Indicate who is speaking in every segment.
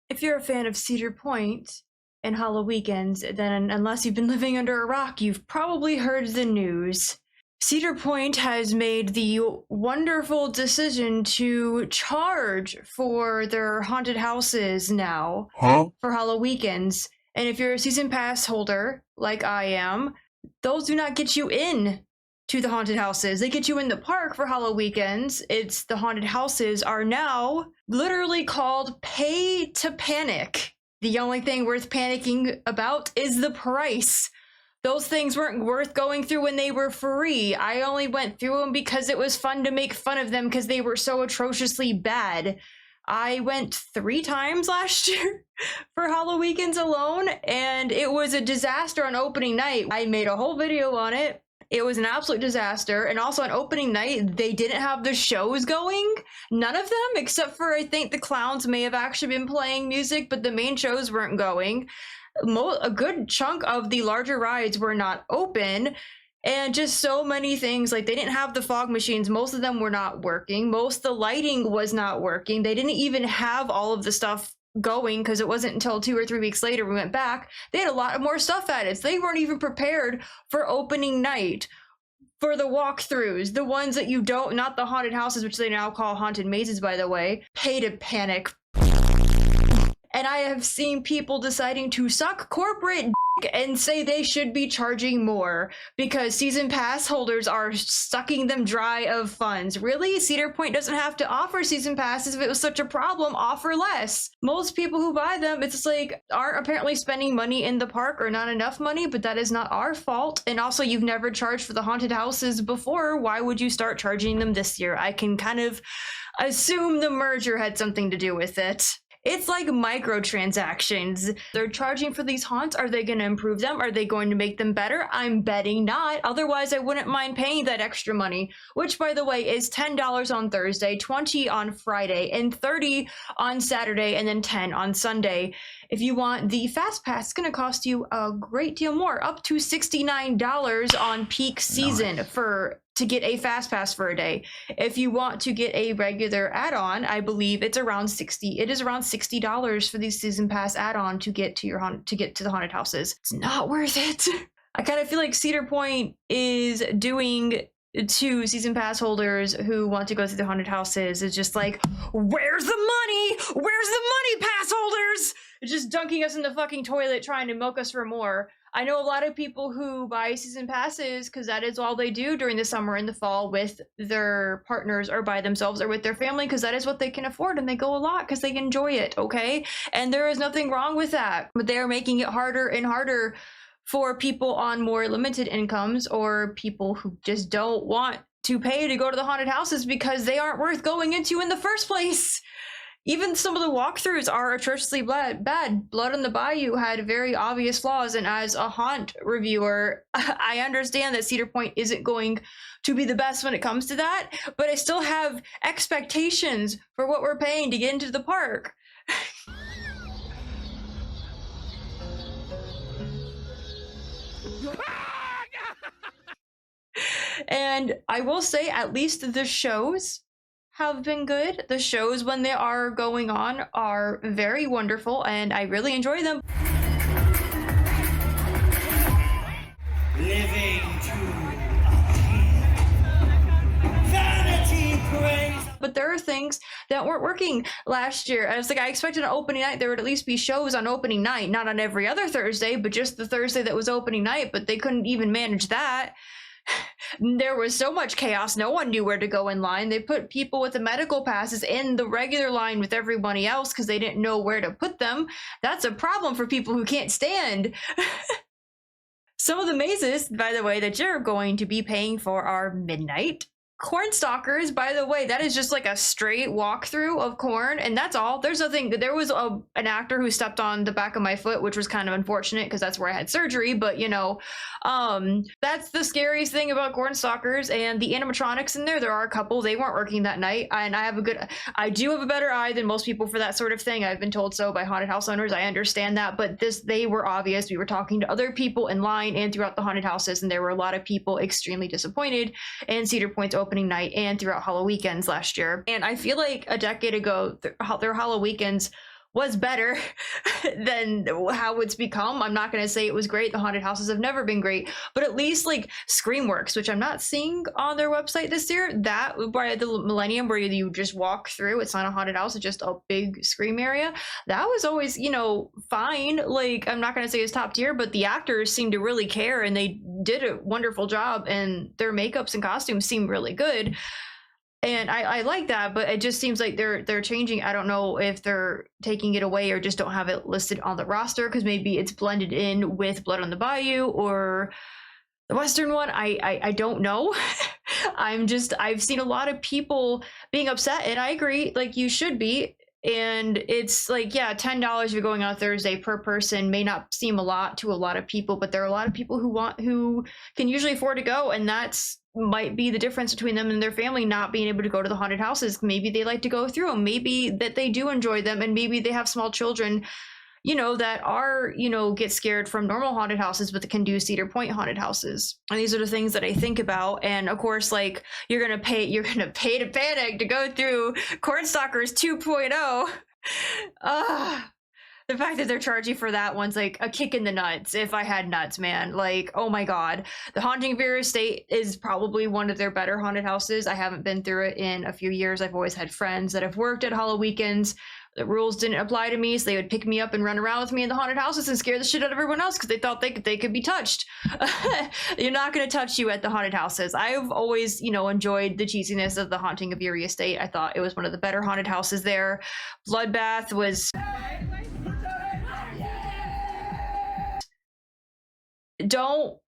Speaker 1: If you're a fan of Cedar Point and HalloWeekends, then unless you've been living under a rock, you've probably heard the news. Cedar Point has made the wonderful decision to charge for their haunted houses now for HalloWeekends. And if you're a season pass holder, like I am, those do not get you in to the haunted houses. They get you in the park for HalloWeekends. It's the haunted houses are now literally called pay to panic. The only thing worth panicking about is the price. Those things weren't worth going through when they were free. I only went through them because it was fun to make fun of them because they were so atrociously bad. I went 3 times last year for HalloWeekends alone, and it was a disaster on opening night. I made a whole video on it. It was an absolute disaster. And also on opening night, they didn't have the shows going. None of them, except for I think the clowns may have actually been playing music, but the main shows weren't going. A good chunk of the larger rides were not open, and just so many things. Like, they didn't have the fog machines. Most of them were not working. Most of the lighting was not working. They didn't even have all of the stuff going because it wasn't until 2 or 3 weeks later we went back. They had a lot more stuff added, so they weren't even prepared for opening night. For the walkthroughs, the ones that you don't, not the haunted houses, which they now call haunted mazes, by the way, pay to panic. And I have seen people deciding to suck corporate dick and say they should be charging more because season pass holders are sucking them dry of funds. Really? Cedar Point doesn't have to offer season passes. If it was such a problem, offer less. Most people who buy them, it's just like, aren't apparently spending money in the park or not enough money, but that is not our fault. And also, you've never charged for the haunted houses before. Why would you start charging them this year? I can kind of assume the merger had something to do with it. It's like microtransactions. They're charging for these haunts. Are they going to improve them? Are they going to make them better? I'm betting not. Otherwise, I wouldn't mind paying that extra money, which, by the way, is $10 on Thursday, $20 on Friday, and $30 on Saturday, and then $10 on Sunday. If you want the Fast Pass, it's going to cost you a great deal more, up to $69 on peak season to get a Fast Pass for a day. If you want to get a regular add-on, I believe it's around $60 for the season pass add-on to get to the haunted houses. It's not worth it. I kind of feel like Cedar Point is doing to season pass holders who want to go through the haunted houses is just like, where's the money? Where's the money, pass holders? Just dunking us in the fucking toilet, trying to milk us for more. I know a lot of people who buy season passes because that is all they do during the summer and the fall with their partners or by themselves or with their family because that is what they can afford, and they go a lot because they enjoy it, okay? And there is nothing wrong with that, but they are making it harder and harder for people on more limited incomes or people who just don't want to pay to go to the haunted houses because they aren't worth going into in the first place. Even some of the walkthroughs are atrociously bad. Blood on the Bayou had very obvious flaws, and as a haunt reviewer, I understand that Cedar Point isn't going to be the best when it comes to that, but I still have expectations for what we're paying to get into the park. And I will say, at least the shows have been good. The shows, when they are going on, are very wonderful, and I really enjoy them. Living to vanity praise. But there are things that weren't working last year. I was like, I expected on opening night there would at least be shows on opening night, not on every other Thursday, but just the Thursday that was opening night, but they couldn't even manage that. There was so much chaos, no one knew where to go in line. They put people with the medical passes in the regular line with everybody else because they didn't know where to put them. That's a problem for people who can't stand. Some of the mazes, by the way, that you're going to be paying for are midnight. Cornstalkers, by the way, that is just like a straight walkthrough of corn, and that's all. There's nothing. There was an actor who stepped on the back of my foot, which was kind of unfortunate because that's where I had surgery, but you know, that's the scariest thing about Cornstalkers. And the animatronics in there are a couple. They weren't working that night, and I do have a better eye than most people for that sort of thing. I've been told so by haunted house owners. I understand that, but they were obvious. We were talking to other people in line and throughout the haunted houses, and there were a lot of people extremely disappointed in Cedar Point's opening night and throughout HalloWeekends last year. And I feel like a decade ago, their HalloWeekends was better than how it's become. I'm not going to say it was great. The haunted houses have never been great, but at least like Screamworks, which I'm not seeing on their website this year, that by the Millennium where you just walk through, it's not a haunted house, it's just a big Scream area. That was always, you know, fine. Like, I'm not going to say it's top tier, but the actors seem to really care and they did a wonderful job and their makeups and costumes seem really good. And I like that, but it just seems like they're changing. I don't know if they're taking it away or just don't have it listed on the roster because maybe it's blended in with Blood on the Bayou or the Western one. I don't know. I've seen a lot of people being upset, and I agree, like you should be. And it's like, yeah, $10 if you're going on Thursday per person may not seem a lot to a lot of people, but there are a lot of people who can usually afford to go, and that's might be the difference between them and their family not being able to go to the haunted houses. Maybe they like to go through them, maybe that they do enjoy them, and maybe they have small children, you know, that are, you know, get scared from normal haunted houses, but that can do Cedar Point haunted houses. And these are the things that I think about. And of course, like you're gonna pay to panic to go through Cornstalkers 2.0. The fact that they're charging for that one's like a kick in the nuts. If I had nuts, man, like, oh my god. The Haunting of Your Estate is probably one of their better haunted houses. I haven't been through it in a few years. I've always had friends that have worked at HalloWeekends. The rules didn't apply to me, so they would pick me up and run around with me in the haunted houses and scare the shit out of everyone else because they thought they could be touched. You're not going to touch you at the haunted houses. I've always, you know, enjoyed the cheesiness of the Haunting of Your Estate. I thought it was one of the better haunted houses there. Bloodbath was... Don't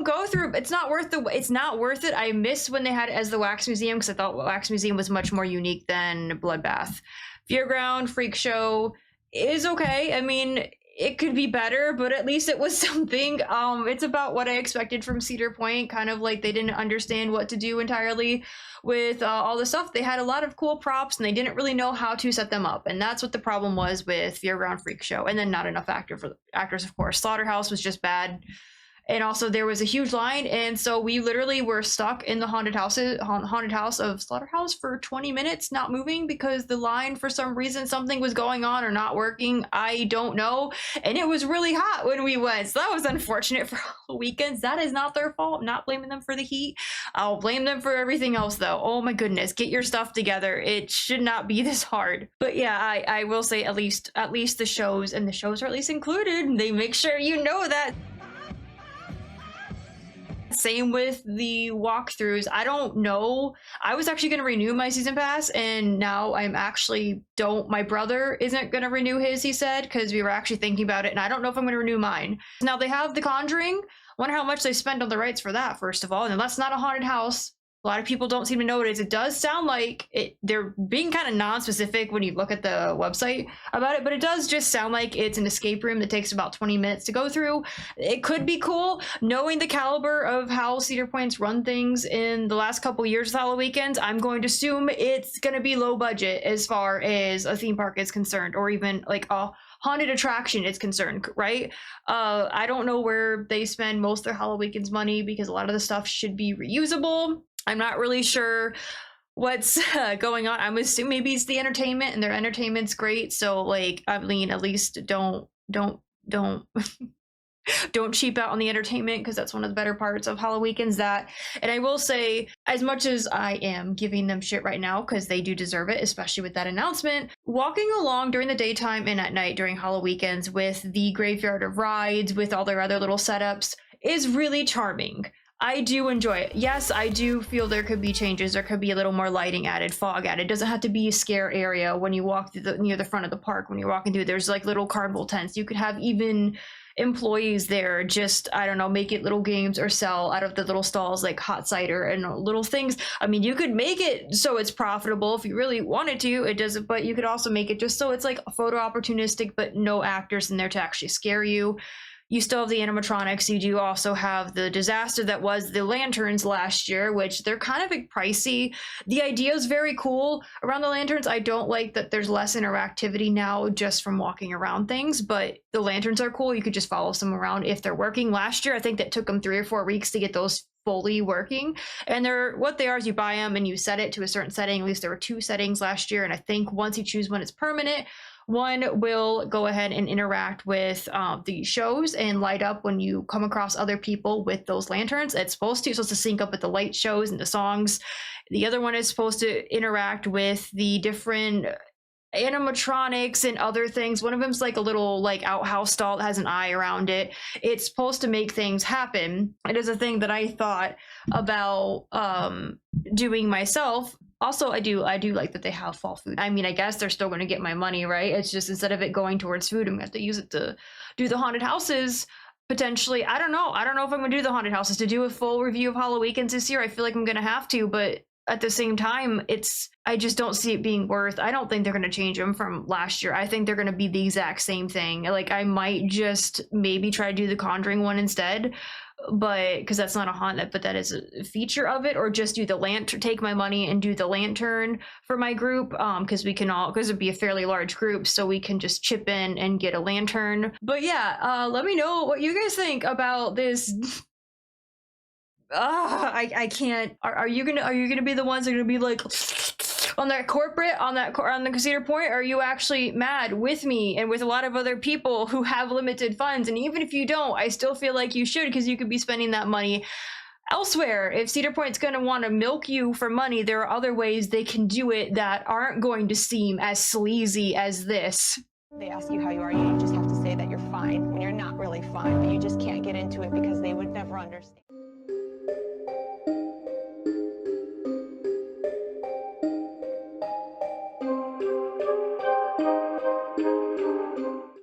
Speaker 1: go through. It's not worth it. I miss when they had it as the Wax Museum because I thought Wax Museum was much more unique than Bloodbath. Fairground Freak Show is okay. I mean, it could be better, but at least it was something. It's about what I expected from Cedar Point, kind of like they didn't understand what to do entirely with all the stuff. They had a lot of cool props and they didn't really know how to set them up, and that's what the problem was with Fairground Freak Show. And then not enough actors, of course. Slaughterhouse was just bad. And also there was a huge line, and so we literally were stuck in the haunted house of Slaughterhouse for 20 minutes not moving because the line, for some reason, something was going on or not working. I don't know. And it was really hot when we went, so that was unfortunate for HalloWeekends. That is not their fault. I'm not blaming them for the heat. I'll blame them for everything else though. Oh my goodness, get your stuff together. It should not be this hard. But yeah, I will say at least the shows, and the shows are at least included. They make sure you know that. Same with the walkthroughs. I don't know. I was actually going to renew my season pass, and now I'm actually don't. My brother isn't going to renew his, he said, because we were actually thinking about it, and I don't know if I'm going to renew mine. Now they have The Conjuring. Wonder how much they spent on the rights for that, first of all. And that's not a haunted house. A lot of people don't seem to know what it is. It does sound like they're being kind of non-specific when you look at the website about it, but it does just sound like it's an escape room that takes about 20 minutes to go through. It could be cool. Knowing the caliber of how Cedar Point's run things in the last couple years with HalloWeekends, I'm going to assume it's going to be low budget as far as a theme park is concerned, or even like a haunted attraction is concerned, right? I don't know where they spend most of their HalloWeekends money because a lot of the stuff should be reusable. I'm not really sure what's going on. I'm assuming maybe it's the entertainment, and their entertainment's great. So like, I mean, at least don't don't cheap out on the entertainment, because that's one of the better parts of HalloWeekends. That, and I will say, as much as I am giving them shit right now because they do deserve it, especially with that announcement, walking along during the daytime and at night during HalloWeekends with the Graveyard of Rides with all their other little setups is really charming. I do enjoy it. Yes, I do feel there could be changes. There could be a little more lighting added, fog added. It doesn't have to be a scare area when you walk through near the front of the park. When you're walking through, there's like little carnival tents. You could have even employees there, just, I don't know, make it little games or sell out of the little stalls like hot cider and little things. I mean, you could make it so it's profitable if you really wanted to. It doesn't, but you could also make it just so it's like photo opportunistic, but no actors in there to actually scare you. You still have the animatronics. You do also have the disaster that was the lanterns last year, which they're kind of pricey. The idea is very cool around the lanterns. I don't like that there's less interactivity now just from walking around things, but the lanterns are cool. You could just follow some around if they're working. Last year, I think that took them 3 or 4 weeks to get those fully working. And they're what they are is you buy them and you set it to a certain setting. At least there were 2 settings last year, and I think once you choose one, it's permanent. One will go ahead and interact with the shows and light up when you come across other people with those lanterns. It's supposed to sync up with the light shows and the songs. The other one is supposed to interact with the different animatronics and other things. One of them's like a little like outhouse doll that has an eye around it. It's supposed to make things happen. It is a thing that I thought about doing myself. Also, I do like that they have fall food. I mean, I guess they're still going to get my money, right? It's just instead of it going towards food, I'm going to have to use it to do the haunted houses potentially. I don't know if I'm going to do the haunted houses to do a full review of HalloWeekends this year. I feel like I'm going to have to, but at the same time, I just don't see it being worth. I don't think they're going to change them from last year. I think they're going to be the exact same thing. Like, I might just maybe try to do the Conjuring one instead, but because that's not a haunt, but that is a feature of it, or just do the lantern, take my money and do the lantern for my group, because it'd be a fairly large group, so we can just chip in and get a lantern. But yeah, let me know what you guys think about this. I can't. Are you gonna be the ones that are gonna be like on that corporate on the Cedar Point? Or are you actually mad with me and with a lot of other people who have limited funds? And even if you don't, I still feel like you should, because you could be spending that money elsewhere. If Cedar Point's gonna want to milk you for money, there are other ways they can do it that aren't going to seem as sleazy as this.
Speaker 2: They ask you how you are, you just have to say that you're fine when you're not really fine, but you just can't get into it because they would never understand.